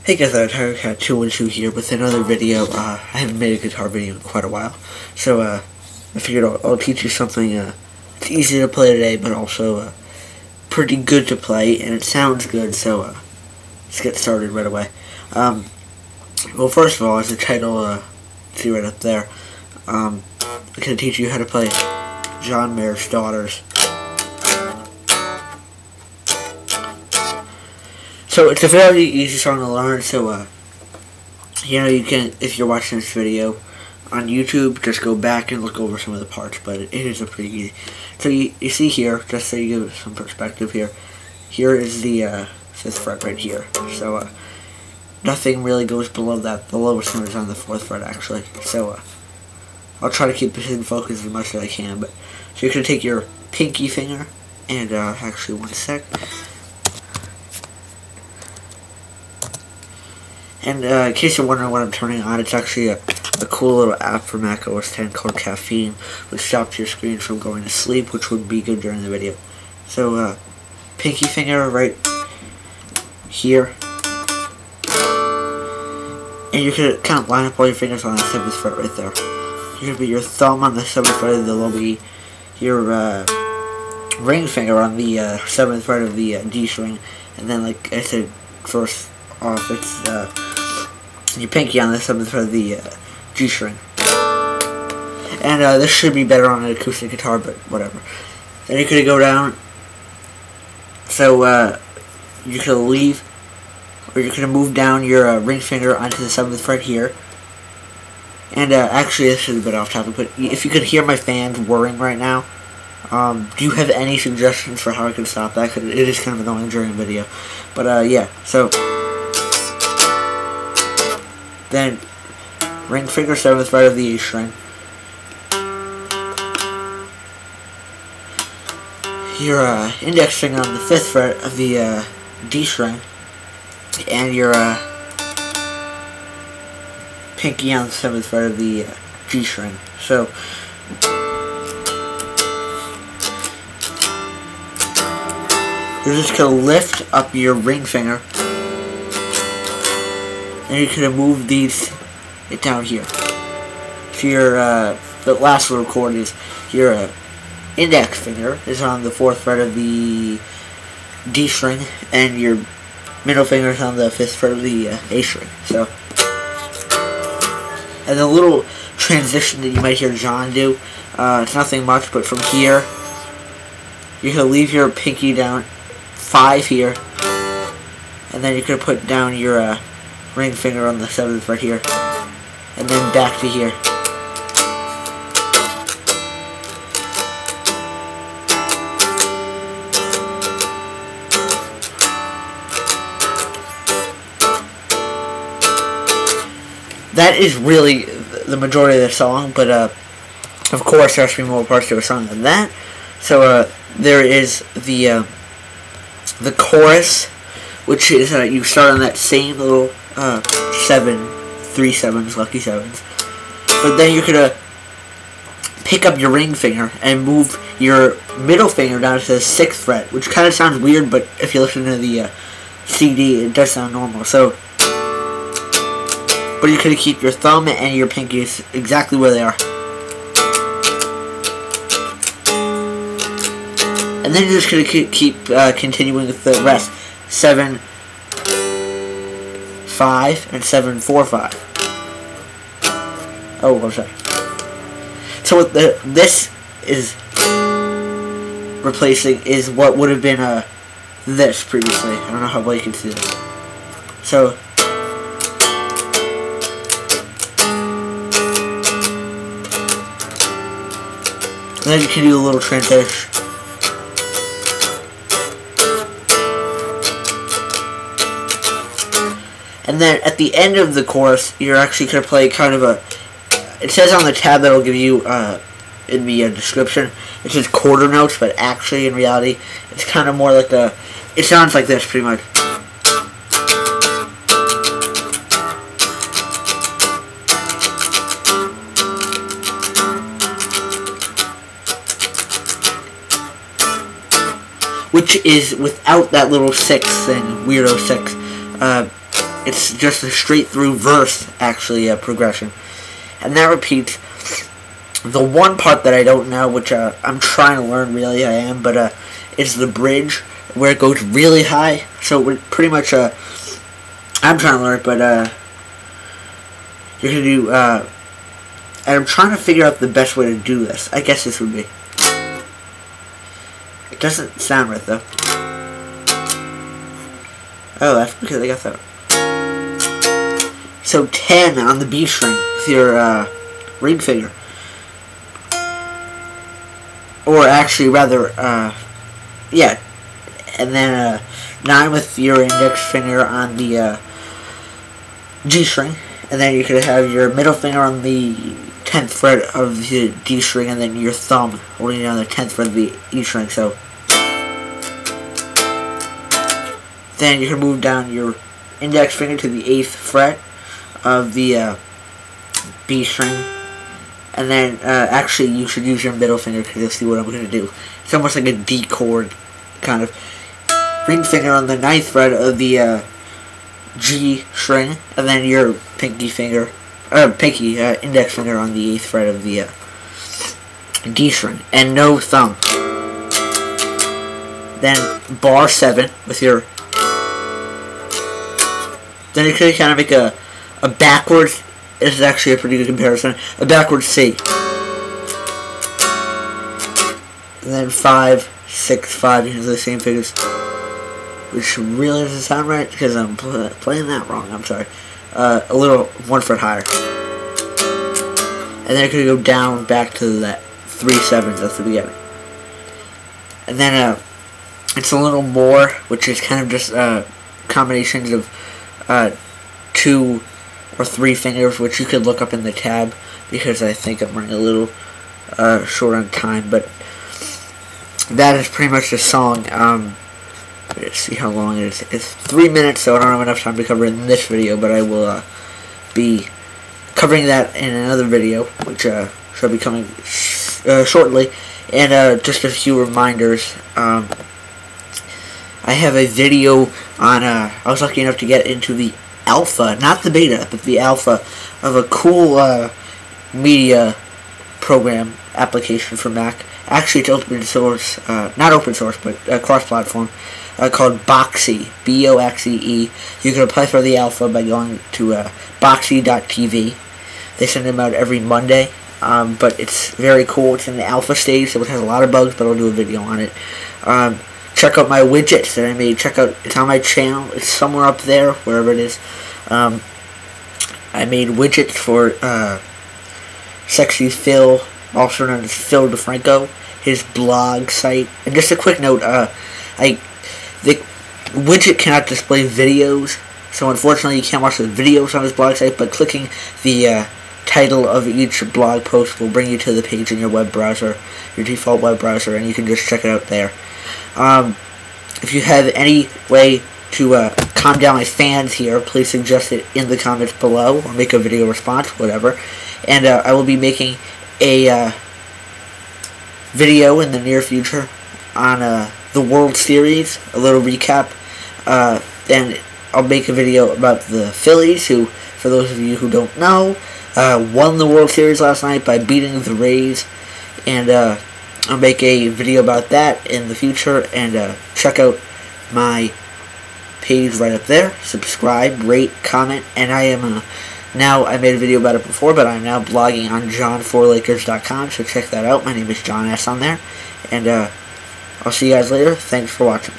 Hey guys, Cat 212 here with another video. I haven't made a guitar video in quite a while, so I figured I'll teach you something. It's easy to play today, but also pretty good to play, and it sounds good. So let's get started right away. Well, first of all, as the title, see right up there, I'm gonna teach you how to play John Mayer's Daughters. So it's a very easy song to learn, so you can, if you're watching this video on YouTube, just go back and look over some of the parts, but it is a pretty easy. So you see here, just so you give some perspective here, here is the 5th fret right here. So nothing really goes below that. The lowest one is on the 4th fret actually. So I'll try to keep this in focus as much as I can. But so you're gonna take your pinky finger and actually one sec. And in case you're wondering what I'm turning on, it's actually a cool little app for Mac OS X called Caffeine, which stops your screen from going to sleep, which would be good during the video. So, pinky finger right here. And you can kind of line up all your fingers on the 7th fret right there. You're going to put your thumb on the 7th fret of the low E, your ring finger on the 7th fret of the D string, and then, like I said, first off, it's your pinky on the 7th fret of the G string. And this should be better on an acoustic guitar, but whatever. Then you're going to go down. So you're going to leave, or you're going to move down your ring finger onto the 7th fret here. And actually, this is a bit off topic, but if you could hear my fans whirring right now, do you have any suggestions for how I can stop that? Because it is kind of annoying during a video. But yeah, so then ring finger 7th fret of the A string. Your index finger on the 5th fret of the D string, and your pinky on the 7th fret of the G string. So you're just going to lift up your ring finger, and you're going to move it down here. So your the last little chord is your index finger is on the 4th fret of the D string, and your middle finger is on the 5th fret of the A string. So, and the little transition that you might hear John do, it's nothing much, but from here, you're going to leave your pinky down 5 here, and then you're going to put down your ring finger on the 7th fret here, and then back to here. That is really the majority of the song, but of course there has to be more parts to a song than that. So there is the chorus, which is you start on that same little 3 7s, lucky 7s, but then you're gonna pick up your ring finger and move your middle finger down to the 6th fret, which kind of sounds weird, but if you listen to the CD, it does sound normal. So, but you're gonna keep your thumb and your pinky exactly where they are. And then you're just going to keep continuing with the rest. 7, 5, and 7, 4, 5. Oh, I'm sorry. So what this is replacing is what would have been this previously. I don't know how well you can see this. So and then you can do a little transition. And then at the end of the chorus, you're actually going to play kind of it says on the tab that I'll give you in the description, it says quarter notes, but actually in reality, it's kind of more like it sounds like this pretty much. Which is without that little 6 thing, weirdo 6. it's just a straight through verse, actually, progression. And that repeats. The one part that I don't know, which I'm trying to learn, really, I am, but is the bridge, where it goes really high. So it pretty much, I'm trying to learn it, but you're going to do, and I'm trying to figure out the best way to do this. I guess this would be. It doesn't sound right, though. Oh, that's because I got that. So 10 on the B string with your ring finger. Or actually, rather, yeah. And then 9 with your index finger on the G string. And then you could have your middle finger on the 10th fret of the D string, and then your thumb holding down the 10th fret of the E string. So then you can move down your index finger to the 8th fret of the B string. And then, actually, you should use your middle finger, because you'll see what I'm going to do. It's almost like a D chord, kind of. Ring finger on the 9th fret of the G string, and then your index finger on the 8th fret of the D string, and no thumb. Then bar 7 with your. Then you could kind of make a backwards. This is actually a pretty good comparison. A backwards C. And then 5, 6, 5. You can do the same figures. Which really doesn't sound right because I'm playing that wrong. I'm sorry. A little 1 fret higher. And then it could go down back to that 3 7s at the beginning. And then it's a little more, which is kind of just combinations of 2 or 3 fingers, which you could look up in the tab, because I think I'm running a little short on time. But that is pretty much the song. Let's see how long it is. It's 3 minutes, so I don't have enough time to cover it in this video, but I will be covering that in another video, which shall be coming shortly. And just a few reminders. I have a video on, I was lucky enough to get into the alpha, not the beta, but the alpha of a cool media program application for Mac. Actually, it's open source, not open source, but cross-platform, called Boxee, B-O-X-E-E. You can apply for the alpha by going to boxee.tv. They send them out every Monday, but it's very cool. It's in the alpha stage, so it has a lot of bugs, but I'll do a video on it. Check out my widgets that I made. Check out, it's on my channel. It's somewhere up there, wherever it is. I made widgets for Sexy Phil, also known as Phil DeFranco, his blog site. And just a quick note, the widget cannot display videos, so unfortunately you can't watch the videos on his blog site, but clicking the title of each blog post will bring you to the page in your web browser, your default web browser, and you can just check it out there. If you have any way to calm down my fans here, please suggest it in the comments below, or make a video response, whatever. And I will be making a video in the near future on the World Series, a little recap. Then I'll make a video about the Phillies, who, for those of you who don't know, won the World Series last night by beating the Rays. And I'll make a video about that in the future. And check out my page right up there. Subscribe, rate, comment. And I am now, I made a video about it before, but I'm now blogging on JohnForLakers.com, so check that out. My name is John S. on there. And I'll see you guys later. Thanks for watching.